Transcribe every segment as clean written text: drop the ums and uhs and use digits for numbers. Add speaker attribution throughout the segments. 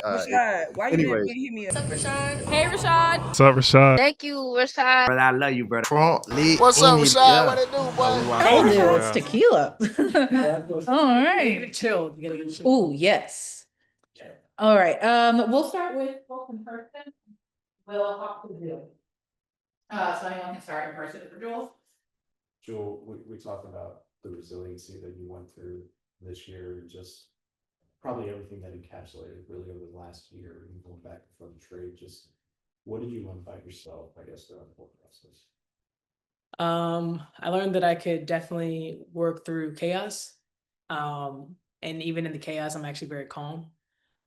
Speaker 1: Rashad, why you
Speaker 2: Anyways,
Speaker 1: didn't hit me up?
Speaker 3: What's up, Rashad?
Speaker 4: Hey, Rashad.
Speaker 5: What's up, Rashad?
Speaker 3: Thank you, Rashad.
Speaker 2: brother, I love you, brother. Trump lit.
Speaker 6: What's up, Rashad?
Speaker 2: Yeah.
Speaker 6: What it do, boy?
Speaker 7: Told you it's tequila. All
Speaker 4: Get
Speaker 7: right.
Speaker 4: chilled. You gotta get chilled.
Speaker 7: Ooh, yes. All right. We'll start with both in person. We'll hop to Zoom. So anyone can start in person for Jewell.
Speaker 8: Jewell, we talked about the resiliency that you went through this year, and just probably everything that encapsulated really over the last year and going back from the trade. Just what did you learn about yourself, I guess, throughout the whole process?
Speaker 4: I learned that I could definitely work through chaos. And even in the chaos, I'm actually very calm.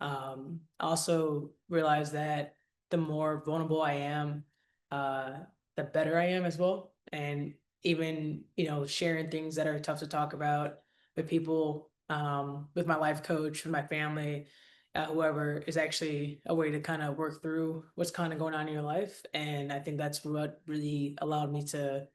Speaker 4: I also realized that the more vulnerable I am, the better I am as well. And even, sharing things that are tough to talk about with people, with my life coach, with my family, whoever, is actually a way to kind of work through what's kind of going on in your life. And I think that's what really allowed me to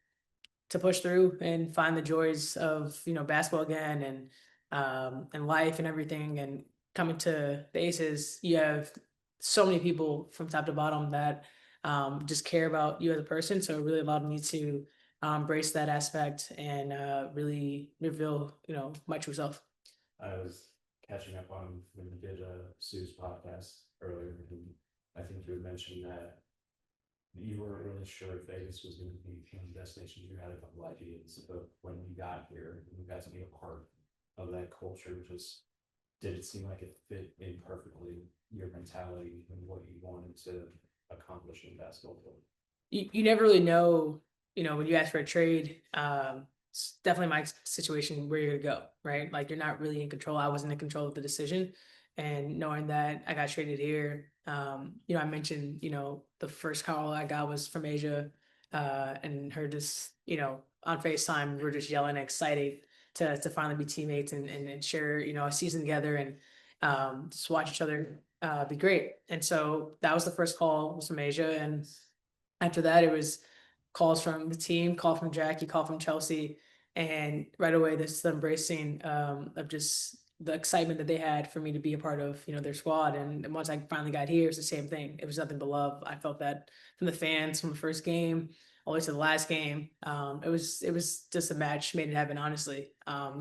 Speaker 4: push through and find the joys of, basketball again, and life and everything. And coming to the Aces, you have so many people from top to bottom that just care about you as a person. So it really allowed me to embrace that aspect and really reveal, my true self.
Speaker 8: I was catching up on when you did Sue's podcast earlier, and I think you had mentioned that you weren't really sure if Vegas was going to be one of the destinations. You had a couple ideas, but when you got here and you got to be a part of that culture, just did it seem like it fit in perfectly your mentality and what you wanted to accomplish in basketball?
Speaker 4: You never really know, when you ask for a trade, it's definitely my situation where you're gonna go, right? Like you're not really in control. I wasn't in control of the decision. And knowing that I got traded here, I mentioned, the first call I got was from Asia, and her just, on FaceTime, we were just yelling, excited to finally be teammates and share, a season together and just watch each other be great. And so that was the first call, was from Asia. And after that, it was calls from the team, call from Jackie, call from Chelsea. And right away, this embracing of just the excitement that they had for me to be a part of, their squad. And once I finally got here, it's the same thing. It was nothing but love. I felt that from the fans, from the first game all the way to the last game. It was just a match made in heaven, honestly.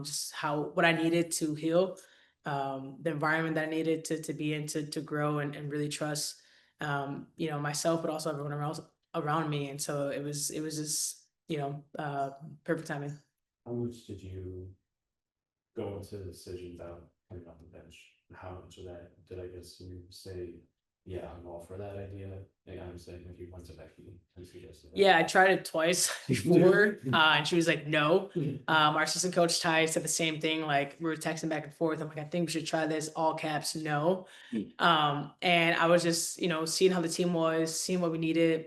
Speaker 4: Just what I needed to heal, the environment that I needed to be in, to grow and really trust, myself, but also everyone else around me. And so it was just, perfect timing.
Speaker 8: How much did you go into the decision about coming off the bench? How much of that did I guess you say, yeah, I'm all for that idea? I'm saying if you went to Becky and suggested that.
Speaker 4: Yeah, I tried it twice before, and she was like, no. Our assistant coach Ty said the same thing. Like we were texting back and forth. I'm like, I think we should try this. All caps, no. And I was just, seeing how the team was, seeing what we needed,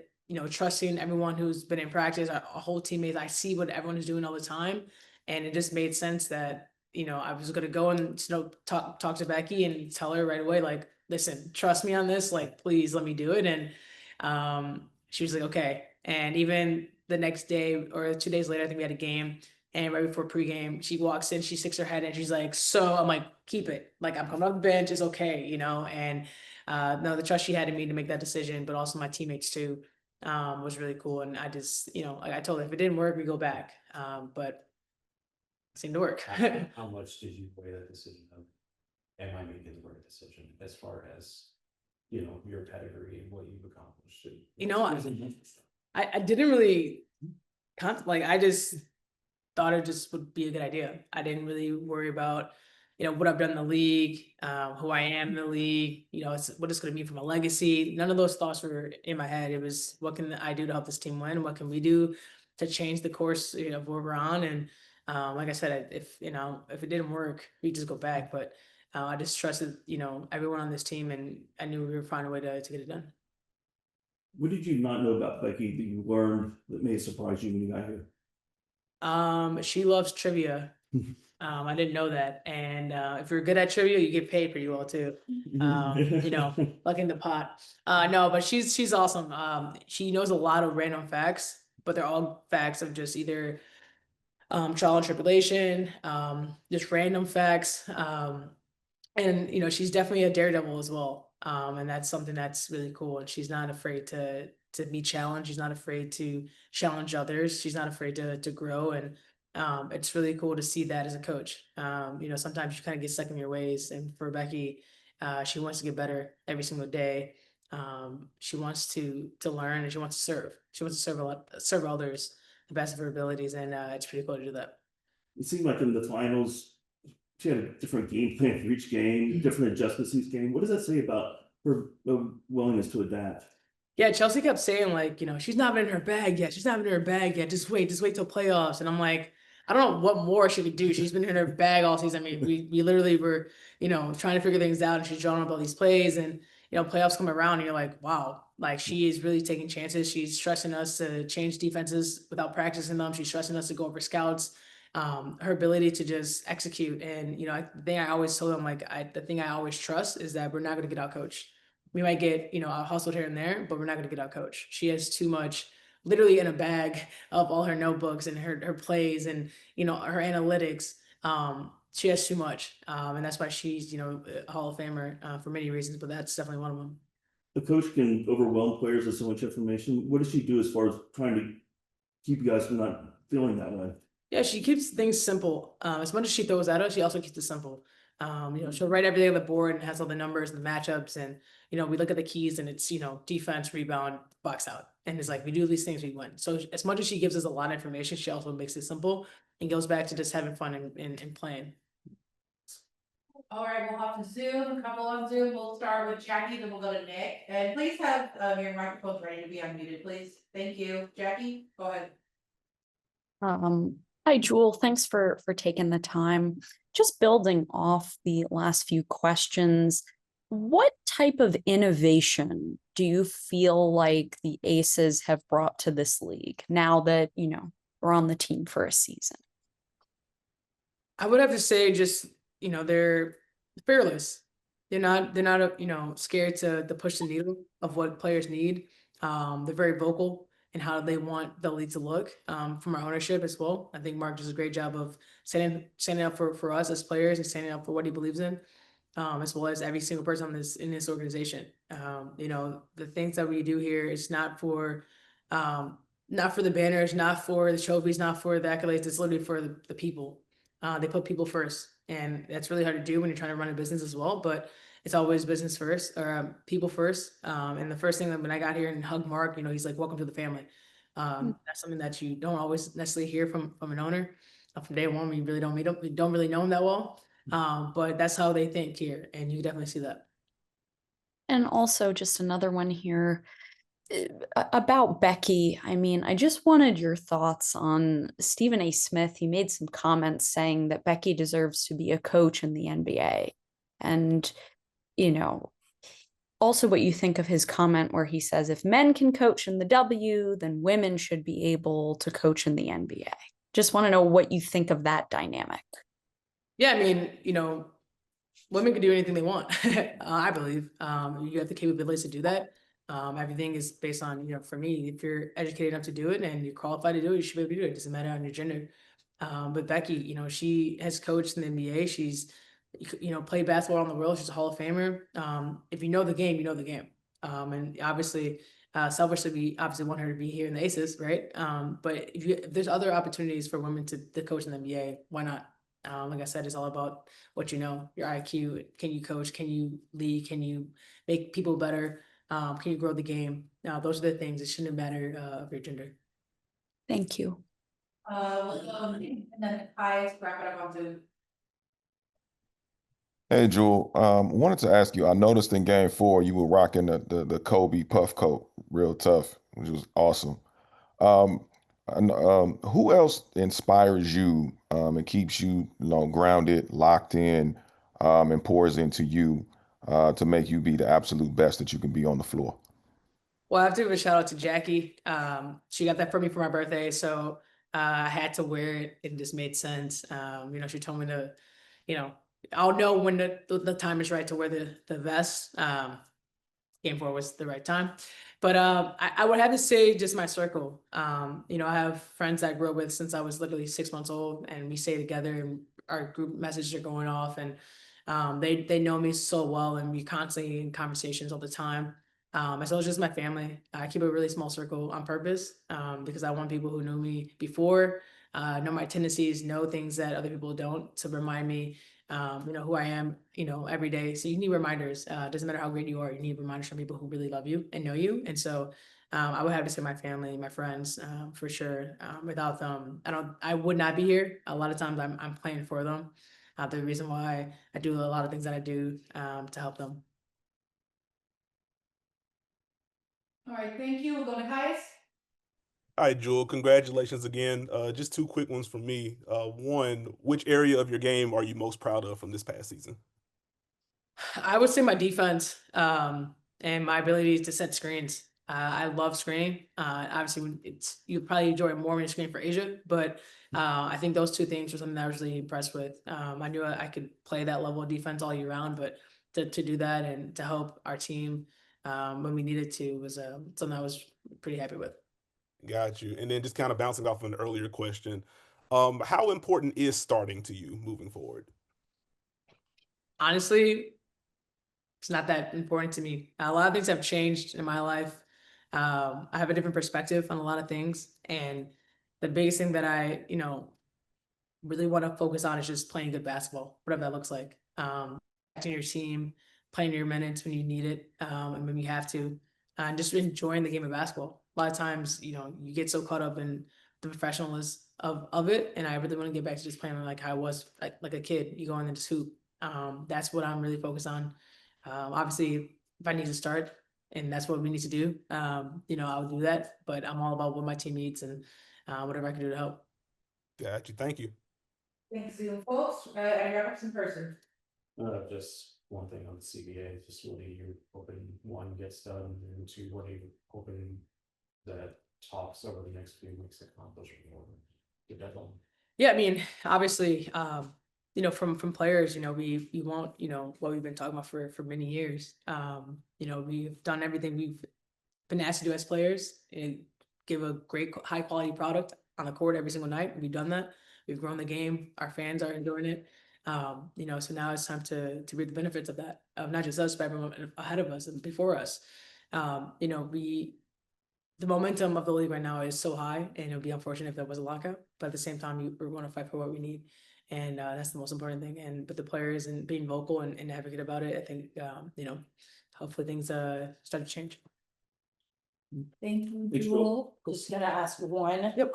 Speaker 4: trusting everyone who's been in practice, our whole teammates. I see what everyone is doing all the time, and it just made sense that I was gonna go and talk to Becky and tell her right away, like, listen, trust me on this, like, please let me do it. And she was like, okay. And even the next day or 2 days later, I think we had a game, and right before pregame, she walks in, she sticks her head in, she's like, so I'm like, keep it, like, I'm coming off the bench, it's okay, and no, the trust she had in me to make that decision, but also my teammates too, was really cool. And I just, like I told her, if it didn't work, we go back, but it seemed to work.
Speaker 8: How much did you weigh that decision of, am I making the right decision as far as, your pedigree and what you've accomplished?
Speaker 4: I didn't really I just thought it just would be a good idea. I didn't really worry about, what I've done in the league, who I am in the league, what it's going to mean for my legacy. None of those thoughts were in my head. It was, what can I do to help this team win? What can we do to change the course, of where we're on? And like I said, if it didn't work, we just go back. But I just trusted, everyone on this team, and I knew we would find a way to get it done.
Speaker 6: What did you not know about Becky that you learned that may surprise you when you got here?
Speaker 4: She loves trivia. I didn't know that. And if you're good at trivia, you get paid pretty well too. Like in the pot. No, but she's awesome. She knows a lot of random facts, but they're all facts of just either trial and tribulation, just random facts. And she's definitely a daredevil as well. And that's something that's really cool. And she's not afraid to be challenged. She's not afraid to challenge others. She's not afraid to grow. And it's really cool to see that as a coach. Sometimes you kind of get stuck in your ways. And for Becky, she wants to get better every single day. She wants to learn, and she wants to serve. She wants to serve others the best of her abilities, and it's pretty cool to do that.
Speaker 6: It seemed like in the finals, she had a different game plan for each game, different adjustments each game. What does that say about her willingness to adapt?
Speaker 4: Yeah, Chelsea kept saying, like, she's not been in her bag yet. She's not been in her bag yet. Just wait till playoffs. And I'm like, I don't know what more she could do. She's been in her bag all season. I mean, we literally were, trying to figure things out, and she's drawing up all these plays, and playoffs come around, and you're like, wow, like, she is really taking chances. She's trusting us to change defenses without practicing them. She's trusting us to go over scouts. Her ability to just execute. And the thing I always told them, like, the thing I always trust is that we're not going to get out coached. We might get, out hustled here and there, but we're not going to get out coached. She has too much, literally in a bag of all her notebooks and her plays and, her analytics. She has too much. And that's why she's, a Hall of Famer for many reasons, but that's definitely one of them.
Speaker 6: The coach can overwhelm players with so much information. What does she do as far as trying to keep you guys from not feeling that way?
Speaker 4: Yeah, she keeps things simple. As much as she throws at us, she also keeps it simple. She'll write everything on the board and has all the numbers and the matchups, and we look at the keys, and it's defense, rebound, box out, and it's like we do these things, we win. So as much as she gives us a lot of information, she also makes it simple and goes back to just having fun and playing.
Speaker 7: All right, we'll hop to Zoom, a couple on Zoom. We'll start with Jackie, then we'll go to Nick. And please have your microphones ready to be unmuted, please. Thank you. Jackie, go ahead.
Speaker 1: Hi, Jewell. Thanks for taking the time. Just building off the last few questions, what type of innovation do you feel like the Aces have brought to this league now that, we're on the team for a season?
Speaker 4: I would have to say just, they're fearless. They're not, scared to push the needle of what players need. They're very vocal and how they want the league to look, from our ownership as well. I think Mark does a great job of standing up for us as players and standing up for what he believes in, as well as every single person in this organization. The things that we do here is not for the banners, not for the trophies, not for the accolades. It's literally for the people. They put people first, and that's really hard to do when you're trying to run a business as well. But it's always business first, or people first. And the first thing that when I got here and hugged Mark, he's like, "Welcome to the family." That's something that you don't always necessarily hear from an owner. From day one, we really don't meet him. We don't really know him that well, but that's how they think here, and you definitely see that.
Speaker 1: And also just another one here about Becky. I mean, I just wanted your thoughts on Stephen A. Smith. He made some comments saying that Becky deserves to be a coach in the NBA. And also what you think of his comment where he says, if men can coach in the W, then women should be able to coach in the NBA. Just want to know what you think of that dynamic.
Speaker 4: Yeah, I mean, women can do anything they want. I believe you have the capabilities to do that. Everything is based on, for me, if you're educated enough to do it and you're qualified to do it, you should be able to do it. It doesn't matter on your gender. But Becky, she has coached in the NBA. She's played basketball around the world. She's a Hall of Famer. If you know the game, you know the game. And obviously, selfishly, we obviously want her to be here in the Aces, right? But if there's other opportunities for women to coach in the NBA, why not? Like I said, it's all about what your IQ. Can you coach? Can you lead? Can you make people better? Can you grow the game? Those are the things. It shouldn't matter of your gender.
Speaker 1: Thank you.
Speaker 7: And then I wrap it up on Zoom.
Speaker 3: Hey, Jewell, wanted to ask you, I noticed in game 4, you were rocking the Kobe puff coat, real tough, which was awesome. Who else inspires you and keeps you, grounded, locked in, and pours into you to make you be the absolute best that you can be on the floor?
Speaker 4: Well, I have to give a shout out to Jackie. She got that for me for my birthday, so I had to wear it. It just made sense. She told me to, I'll know when the time is right to wear the vest. Game 4 was the right time. But I would have to say just my circle. I have friends I grew up with since I was literally 6 months old, and we stay together, and our group messages are going off. And They know me so well, and we constantly in conversations all the time. As well as just my family. I keep a really small circle on purpose, because I want people who knew me before, know my tendencies, know things that other people don't, to remind me, who I am, every day. So you need reminders. Doesn't matter how great you are, you need reminders from people who really love you and know you. And so I would have to say my family, my friends, for sure. Without them, I would not be here. A lot of times I'm playing for them. The reason why I do a lot of things that I do, to help them.
Speaker 7: All right, thank you. We'll go to Caius.
Speaker 5: All right, Jewel, congratulations again. Just two quick ones from me. One, which area of your game are you most proud of from this past season?
Speaker 4: I would say my defense, and my ability to set screens. I love screening. Obviously, you probably enjoy it more when you're screening for Asia, but I think those two things were something that I was really impressed with. I knew I could play that level of defense all year round, but to do that and to help our team when we needed to was something I was pretty happy with.
Speaker 5: Got you. And then just kind of bouncing off an earlier question, how important is starting to you moving forward?
Speaker 4: Honestly, it's not that important to me. A lot of things have changed in my life. I have a different perspective on a lot of things, and the biggest thing that I, really want to focus on is just playing good basketball, whatever that looks like. Acting your team, playing your minutes when you need it, and when you have to, and just enjoying the game of basketball. A lot of times, you get so caught up in the professionalism of it, and I really want to get back to just playing like how I was like a kid. You go in and just hoop. That's what I'm really focused on. Obviously, if I need to start and that's what we need to do, I'll do that. But I'm all about what my team needs and whatever I can do to help.
Speaker 5: Got you. Thank you.
Speaker 7: Thanks, Zoom folks. And wrap up in person.
Speaker 8: Just one thing on the CBA, just what are you hoping one gets done, and two, what are you hoping that talks over the next few weeks accomplish before the deadline?
Speaker 4: Yeah, I mean, obviously, from players, we want, what we've been talking about for many years. We've done everything we've been asked to do as players and give a great high quality product on the court every single night. We've done that. We've grown the game. Our fans are enjoying it. So now it's time to reap the benefits of that, of not just us, but everyone ahead of us and before us. The momentum of the league right now is so high, and it would be unfortunate if there was a lockout. But at the same time, we're going to fight for what we need, and that's the most important thing. And but the players and being vocal and advocate about it, I think hopefully things start to change.
Speaker 7: Thank you,
Speaker 6: Thanks,
Speaker 7: Jewel. Just gonna ask one.
Speaker 4: Yep.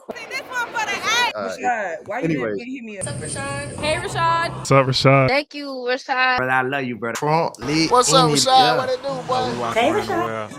Speaker 2: Rashad,
Speaker 9: Why you
Speaker 2: anyway.
Speaker 9: didn't hit me up?
Speaker 10: Hey, Rashad.
Speaker 11: What's up, Rashad?
Speaker 10: Thank you, Rashad.
Speaker 2: Brother, I love you, brother. Front lit
Speaker 11: What's up,
Speaker 2: in it,
Speaker 11: Rashad?
Speaker 2: yeah.
Speaker 11: What it do, boy?
Speaker 7: Hey, Rashad.